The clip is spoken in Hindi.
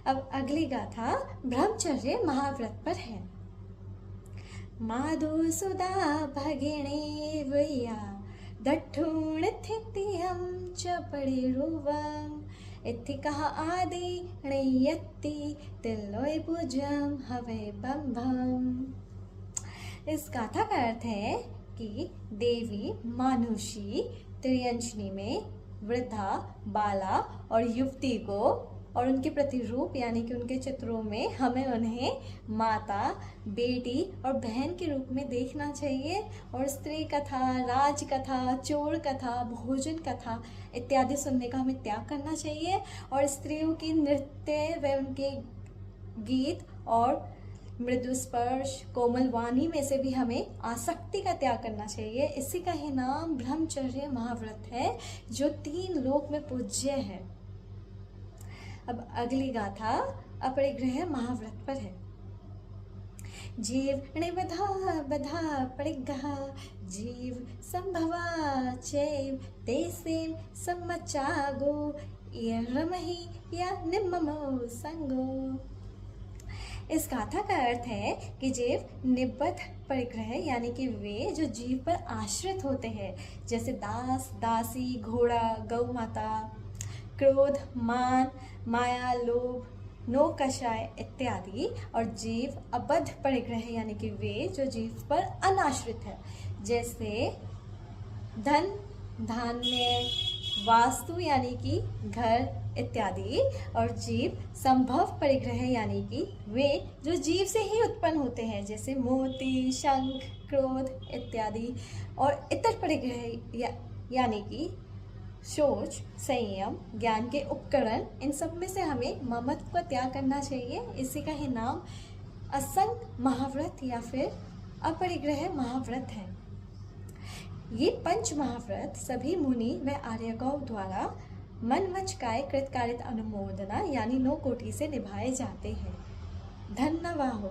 अब अगली गाथा ब्रह्मचर्य महाव्रत पर है। माधुसुधा भगिनी वैया दठूणथित्यं च परिरुवम् इत्थिकः आदि णयत्ति तिलोय भुजम हवे बम भम। इस गाथा का अर्थ है कि देवी मानुषी त्रियंजनी में वृद्धा, बाला और युवती को और उनके प्रतिरूप यानी कि उनके चित्रों में हमें उन्हें माता, बेटी और बहन के रूप में देखना चाहिए और स्त्री कथा, राज कथा, चोर कथा, भोजन कथा इत्यादि सुनने का हमें त्याग करना चाहिए और स्त्रियों की नृत्य व उनके गीत और मृदु स्पर्श, कोमल वाणी में से भी हमें आसक्ति का त्याग करना चाहिए। इसी का ही नाम ब्रह्मचर्य महाव्रत है जो 3 लोक में पूज्य है। अब अगली गाथा अपरिग्रह महाव्रत पर है। जीव णिबधा बधा परिग्रह जीव संभवा चैव तेसेम सम्मचागो रमहि या निम्ममो संगो। इस गाथा का अर्थ है कि जीव निबद्ध परिग्रह यानी कि वे जो जीव पर आश्रित होते हैं, जैसे दास, दासी, घोड़ा, गौ माता, क्रोध, मान, माया, लोभ, नो कषाय इत्यादि, और जीव अबद्ध परिग्रह यानी कि वे जो जीव पर अनाश्रित है, जैसे धन, धान्य, वास्तु यानी कि घर इत्यादि, और जीव संभव परिग्रह यानी कि वे जो जीव से ही उत्पन्न होते हैं, जैसे मोती, शंख, क्रोध इत्यादि, और इतर परिग्रह यानी कि सोच, संयम, ज्ञान के उपकरण, इन सब में से हमें ममत्व का त्याग करना चाहिए। इसी का ही नाम असंग महाव्रत या फिर अपरिग्रह महाव्रत है। ये 5 महाव्रत सभी मुनि व आर्यगौ द्वारा मन वच काय कृतकारित अनुमोदना यानी 9 कोटि से निभाए जाते हैं। धन्यवाद हो।